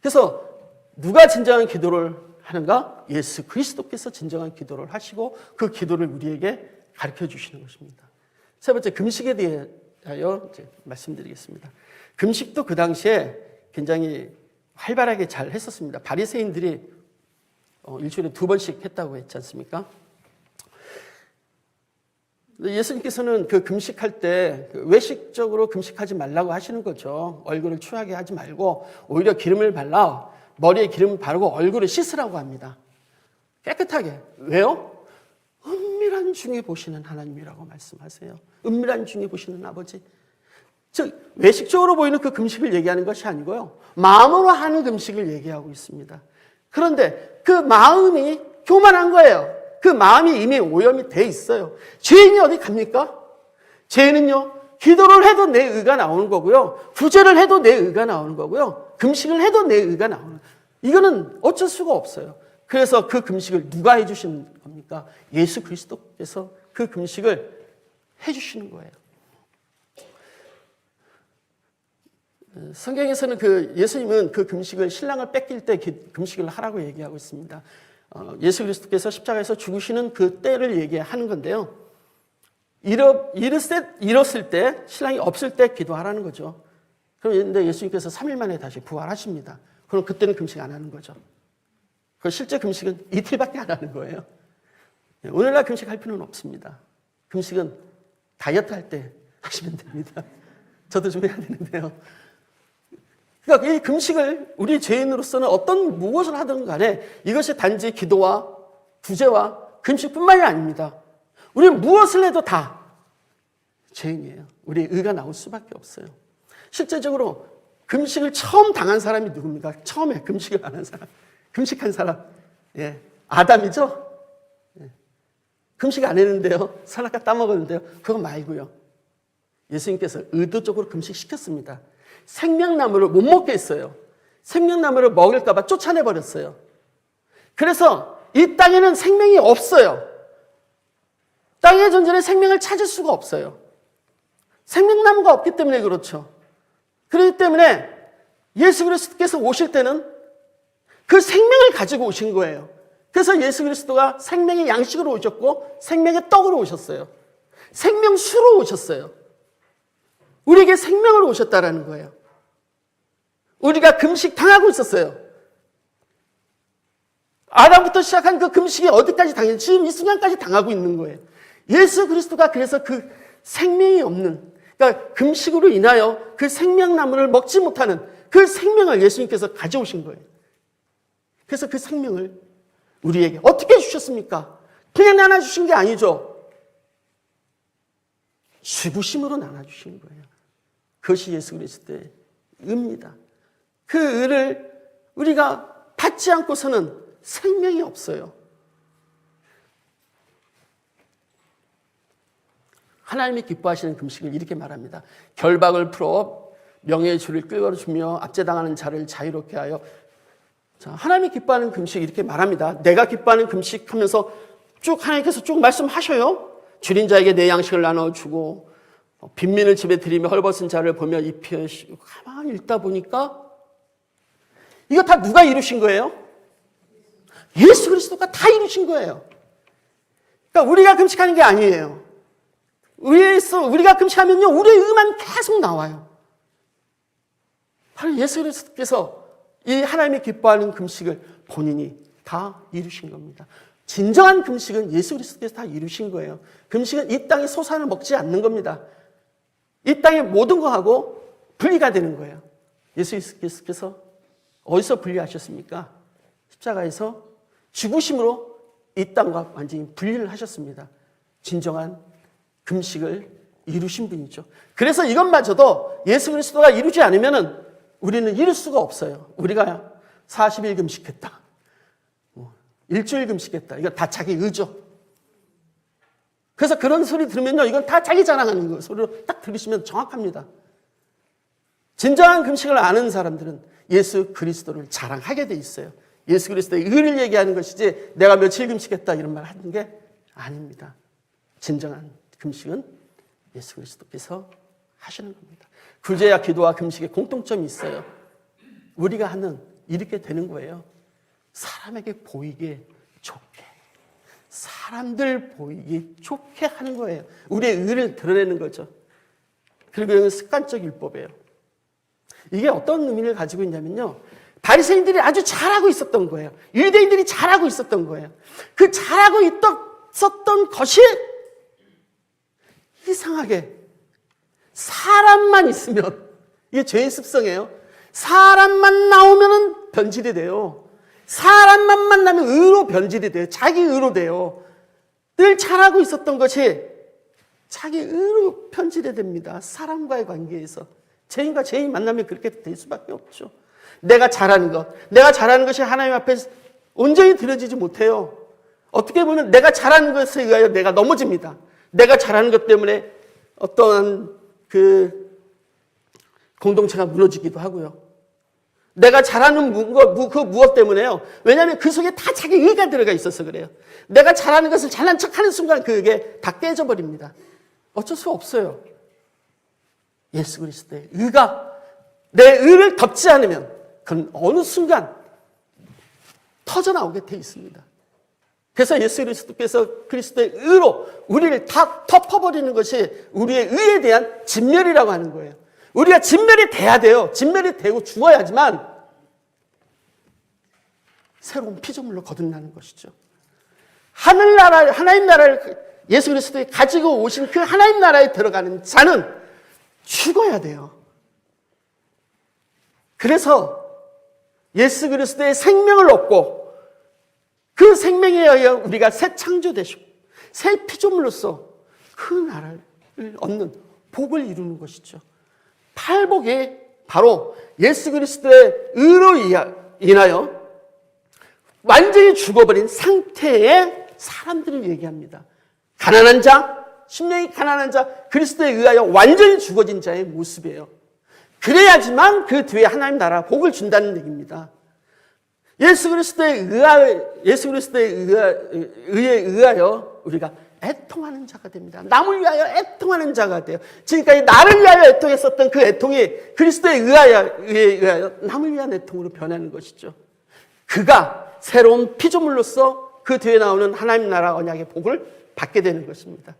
그래서 누가 진정한 기도를 하는가? 예수 그리스도께서 진정한 기도를 하시고 그 기도를 우리에게 가르쳐 주시는 것입니다. 세 번째, 금식에 대하여 이제 말씀드리겠습니다. 금식도 그 당시에 굉장히 활발하게 잘 했었습니다. 바리새인들이 일주일에 2번씩 했다고 했지 않습니까? 예수님께서는 그 금식할 때 외식적으로 금식하지 말라고 하시는 거죠. 얼굴을 추하게 하지 말고 오히려 기름을 발라 머리에 기름 바르고 얼굴을 씻으라고 합니다. 깨끗하게. 왜요? 은밀한 중에 보시는 하나님이라고 말씀하세요. 은밀한 중에 보시는 아버지. 즉 외식적으로 보이는 그 금식을 얘기하는 것이 아니고요. 마음으로 하는 금식을 얘기하고 있습니다. 그런데 그 마음이 교만한 거예요. 그 마음이 이미 오염이 돼 있어요. 죄인이 어디 갑니까? 죄인은요, 기도를 해도 내 의가 나오는 거고요. 구제를 해도 내 의가 나오는 거고요. 금식을 해도 내 의가 나오는 거예요. 이거는 어쩔 수가 없어요. 그래서 그 금식을 누가 해주시는 겁니까? 예수 그리스도께서 그 금식을 해주시는 거예요. 성경에서는 예수님은 그 금식을 신랑을 뺏길 때 금식을 하라고 얘기하고 있습니다. 예수 그리스도께서 십자가에서 죽으시는 그 때를 얘기하는 건데요. 잃었을 때, 신랑이 없을 때 기도하라는 거죠. 그런데 예수님께서 3일 만에 다시 부활하십니다. 그럼 그때는 금식 안 하는 거죠. 그 실제 금식은 이틀밖에 안 하는 거예요. 오늘날 금식할 필요는 없습니다. 금식은 다이어트 할 때 하시면 됩니다. 저도 좀 해야 되는데요. 그러니까 이 금식을 우리 죄인으로서는 어떤 무엇을 하든 간에 이것이 단지 기도와 구제와 금식뿐만이 아닙니다. 우리는 무엇을 해도 다 죄인이에요. 우리의 의가 나올 수밖에 없어요. 실제적으로 금식을 처음 당한 사람이 누굽니까? 처음에 금식을 안 한 사람. 금식한 사람. 예. 아담이죠? 예. 금식 안 했는데요. 선악과 따먹었는데요. 그거 말고요. 예수님께서 의도적으로 금식시켰습니다. 생명나무를 못 먹게 했어요. 생명나무를 먹을까 봐 쫓아내버렸어요. 그래서 이 땅에는 생명이 없어요. 땅의 존재는 생명을 찾을 수가 없어요. 생명나무가 없기 때문에 그렇죠. 그렇기 때문에 예수 그리스도께서 오실 때는 그 생명을 가지고 오신 거예요. 그래서 예수 그리스도가 생명의 양식으로 오셨고 생명의 떡으로 오셨어요. 생명수로 오셨어요. 우리에게 생명으로 오셨다라는 거예요. 우리가 금식 당하고 있었어요. 아담부터 시작한 그 금식이 어디까지 당했는지 지금 이 순간까지 당하고 있는 거예요. 예수 그리스도가 그래서 그 생명이 없는, 그러니까 금식으로 인하여 그 생명나무를 먹지 못하는 그 생명을 예수님께서 가져오신 거예요. 그래서 그 생명을 우리에게 어떻게 주셨습니까? 그냥 나눠주신 게 아니죠. 죽으심으로 나눠주신 거예요. 그것이 예수 그리스도의 의입니다. 그 의를 우리가 받지 않고서는 생명이 없어요. 하나님이 기뻐하시는 금식을 이렇게 말합니다. 결박을 풀어 명예의 줄을 끌어주며 압제당하는 자를 자유롭게 하여. 자, 하나님이 기뻐하는 금식 이렇게 말합니다. 내가 기뻐하는 금식 하면서 쭉 하나님께서 쭉 말씀하셔요. 줄인 자에게 내 양식을 나눠주고 빈민을 집에 들이며 헐벗은 자를 보며 입히시고. 가만히 읽다 보니까 이거 다 누가 이루신 거예요? 예수 그리스도가 다 이루신 거예요. 그러니까 우리가 금식하는 게 아니에요. 우리가 금식하면요, 우리의 의만 계속 나와요. 바로 예수 그리스도께서 이 하나님이 기뻐하는 금식을 본인이 다 이루신 겁니다. 진정한 금식은 예수 그리스도께서 다 이루신 거예요. 금식은 이 땅의 소산을 먹지 않는 겁니다. 이 땅의 모든 거하고 분리가 되는 거예요. 예수 그리스도께서 어디서 분리하셨습니까? 십자가에서 죽으심으로 이 땅과 완전히 분리를 하셨습니다. 진정한 금식을 이루신 분이죠. 그래서 이것마저도 예수 그리스도가 이루지 않으면 우리는 이룰 수가 없어요. 우리가 40일 금식했다, 일주일 금식했다, 이건 다 자기 의죠. 그래서 그런 소리 들으면요, 이건 다 자기 자랑하는 거 소리로 딱 들으시면 정확합니다. 진정한 금식을 아는 사람들은 예수 그리스도를 자랑하게 돼 있어요. 예수 그리스도의 의를 얘기하는 것이지 내가 며칠 금식했다 이런 말 하는 게 아닙니다. 진정한 금식은 예수 그리스도께서 하시는 겁니다. 구제와 기도와 금식의 공통점이 있어요. 우리가 하는 이렇게 되는 거예요. 사람에게 보이게 좋게, 사람들 보이기 좋게 하는 거예요. 우리의 의를 드러내는 거죠. 그리고 이건 습관적 율법이에요. 이게 어떤 의미를 가지고 있냐면요, 바리새인들이 아주 잘하고 있었던 거예요. 유대인들이 잘하고 있었던 거예요. 그 잘하고 있었던 것이 이상하게 사람만 있으면, 이게 죄의 습성이에요. 사람만 나오면 변질이 돼요. 사람만 만나면 의로 변질이 돼요. 자기 의로 돼요. 늘 잘하고 있었던 것이 자기 의로 변질이 됩니다. 사람과의 관계에서. 죄인과 죄인 만나면 그렇게 될 수밖에 없죠. 내가 잘하는 것이 하나님 앞에 온전히 드려지지 못해요. 어떻게 보면 내가 잘하는 것에 의하여 내가 넘어집니다. 내가 잘하는 것 때문에 어떠한 그 공동체가 무너지기도 하고요. 내가 잘하는 그 무엇 때문에요. 왜냐하면 그 속에 다 자기 의가 들어가 있어서 그래요. 내가 잘하는 것을 잘난 척하는 순간 그게 다 깨져버립니다. 어쩔 수 없어요. 예수 그리스도의 의가 내 의를 덮지 않으면 그건 어느 순간 터져나오게 돼 있습니다. 그래서 예수 그리스도께서 그리스도의 의로 우리를 다 덮어버리는 것이 우리의 의에 대한 진멸이라고 하는 거예요. 우리가 진멸이 돼야 돼요. 진멸이 되고 죽어야지만 새로운 피조물로 거듭나는 것이죠. 하늘나라, 하나님 나라를 예수 그리스도에 가지고 오신 그 하나님 나라에 들어가는 자는 죽어야 돼요. 그래서 예수 그리스도의 생명을 얻고 그 생명에 의하여 우리가 새 창조되시고 새 피조물로서 그 나라를 얻는 복을 이루는 것이죠. 팔복이 바로 예수 그리스도의 의로 인하여 완전히 죽어버린 상태의 사람들을 얘기합니다. 가난한 자, 심령이 가난한 자, 그리스도에 의하여 완전히 죽어진 자의 모습이에요. 그래야지만 그 뒤에 하나님 나라 복을 준다는 얘기입니다. 예수 그리스도에 의하여 우리가 애통하는 자가 됩니다. 남을 위하여 애통하는 자가 돼요. 지금까지 나를 위하여 애통했었던 그 애통이 그리스도에 의하여 남을 위한 애통으로 변하는 것이죠. 그가 새로운 피조물로서 그 뒤에 나오는 하나님 나라 언약의 복을 받게 되는 것입니다.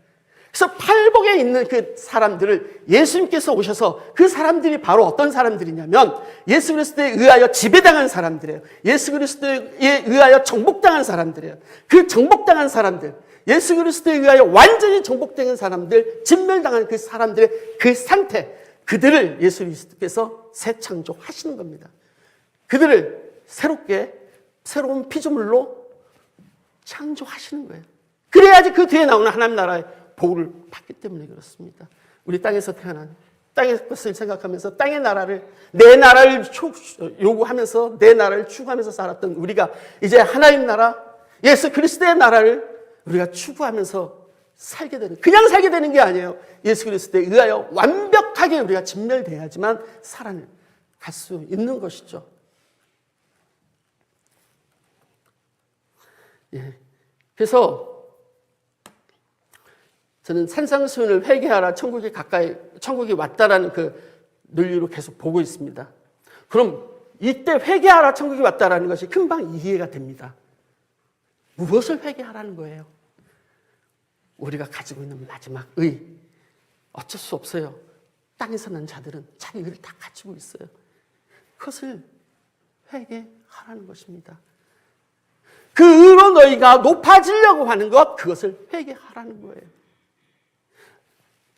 그래서 팔복에 있는 그 사람들을 예수님께서 오셔서 그 사람들이 바로 어떤 사람들이냐면 예수 그리스도에 의하여 지배당한 사람들이에요. 예수 그리스도에 의하여 정복당한 사람들이에요. 그 정복당한 사람들, 예수 그리스도에 의하여 완전히 정복된 사람들, 진멸당한 그 사람들의 그 상태, 그들을 예수 그리스도께서 새 창조하시는 겁니다. 그들을 새로운 피조물로 창조하시는 거예요. 그래야지 그 뒤에 나오는 하나님 나라의 복을 받기 때문에 그렇습니다. 우리 땅에서 태어난, 땅의 것을 생각하면서 땅의 나라를, 내 나라를 요구하면서 내 나라를 추구하면서 살았던 우리가 이제 하나님 나라, 예수 그리스도의 나라를 우리가 추구하면서 살게 되는, 그냥 살게 되는 게 아니에요. 예수 그리스도에 의하여 완벽하게 우리가 진멸돼야지만 살아갈 수 있는 것이죠. 예. 그래서 저는 산상수훈을 회개하라, 천국이 왔다라는 그 논리로 계속 보고 있습니다. 그럼 이때 회개하라, 천국이 왔다라는 것이 금방 이해가 됩니다. 무엇을 회개하라는 거예요? 우리가 가지고 있는 마지막 의, 어쩔 수 없어요. 땅에 사는 자들은 자기 의를 다 가지고 있어요. 그것을 회개하라는 것입니다. 그 의로 너희가 높아지려고 하는 것, 그것을 회개하라는 거예요.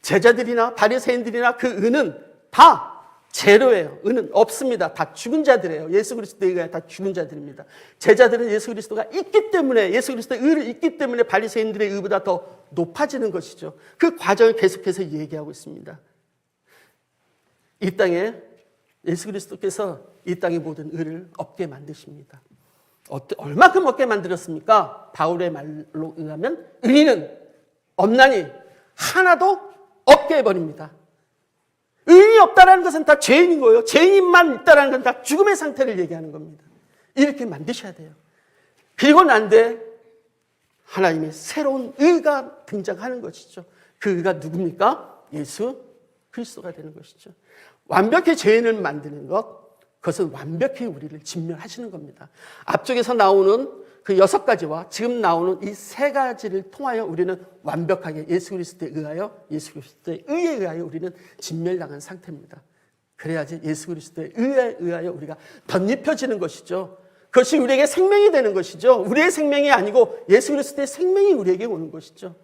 제자들이나 바리새인들이나 그 의는 다 제로예요. 의는 없습니다. 다 죽은 자들이에요. 예수 그리스도에 의해 다 죽은 자들입니다. 제자들은 예수 그리스도가 있기 때문에, 예수 그리스도의 의를 있기 때문에 바리새인들의 의보다 더 높아지는 것이죠. 그 과정을 계속해서 얘기하고 있습니다. 이 땅에 예수 그리스도께서 이 땅의 모든 의를 없게 만드십니다. 얼마큼 없게 만들었습니까? 바울의 말로 의하면 의인은 없나니 하나도 없게 해버립니다. 의인이 없다는 것은 다 죄인인 거예요. 죄인만 있다는 건 다 죽음의 상태를 얘기하는 겁니다. 이렇게 만드셔야 돼요. 그리고 난 뒤에 하나님의 새로운 의가 등장하는 것이죠. 그 의가 누굽니까? 예수 그리스도가 되는 것이죠. 완벽히 죄인을 만드는 것, 그것은 완벽히 우리를 진멸하시는 겁니다. 앞쪽에서 나오는 그 6가지와 지금 나오는 이 3가지를 통하여 우리는 완벽하게 예수 그리스도에 의하여, 예수 그리스도의 의에 의하여 우리는 진멸당한 상태입니다. 그래야지 예수 그리스도의 의에 의하여 우리가 덧입혀지는 것이죠. 그것이 우리에게 생명이 되는 것이죠. 우리의 생명이 아니고 예수 그리스도의 생명이 우리에게 오는 것이죠.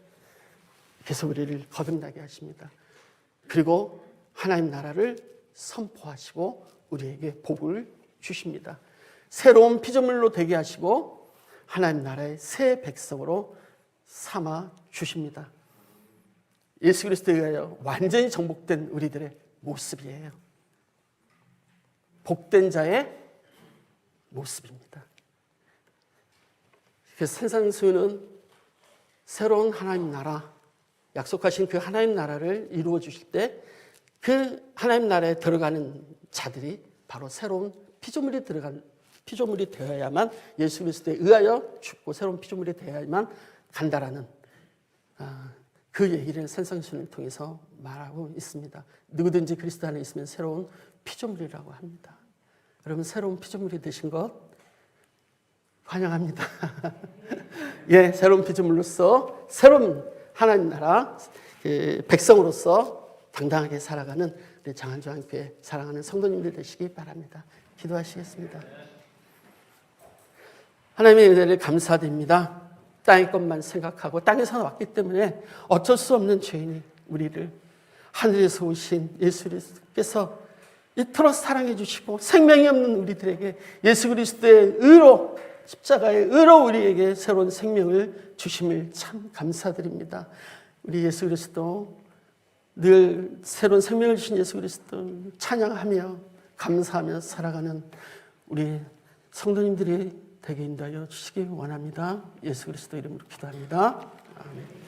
그래서 우리를 거듭나게 하십니다. 그리고 하나님 나라를 선포하시고 우리에게 복을 주십니다. 새로운 피조물로 되게 하시고 하나님 나라의 새 백성으로 삼아 주십니다. 예수 그리스도에 의하여 완전히 정복된 우리들의 모습이에요. 복된 자의 모습입니다. 그래서 산상수훈은 새로운 하나님 나라, 약속하신 그 하나님 나라를 이루어 주실 때 그 하나님 나라에 들어가는 자들이 바로 새로운 피조물이 되어야만, 예수 그리스도에 의하여 죽고 새로운 피조물이 되어야만 간다라는 그 얘기를 산상수훈을 통해서 말하고 있습니다. 누구든지 그리스도 안에 있으면 새로운 피조물이라고 합니다. 여러분, 새로운 피조물이 되신 것 환영합니다. 예, 새로운 피조물로서 새로운 하나님 나라 백성으로서 당당하게 살아가는 우리 장안조항교회 사랑하는 성도님들 되시기 바랍니다. 기도하시겠습니다. 하나님의 은혜를 감사드립니다. 땅의 것만 생각하고 땅에서 왔기 때문에 어쩔 수 없는 죄인이 우리를 하늘에서 오신 예수 그리스도께서 이토록 사랑해 주시고 생명이 없는 우리들에게 예수 그리스도의 의로, 십자가의 의로 우리에게 새로운 생명을 주심을 참 감사드립니다. 우리 예수 그리스도, 늘 새로운 생명을 주신 예수 그리스도 찬양하며 감사하며 살아가는 우리 성도님들이 되게 인도하여 주시기 원합니다. 예수 그리스도 이름으로 기도합니다. 아멘.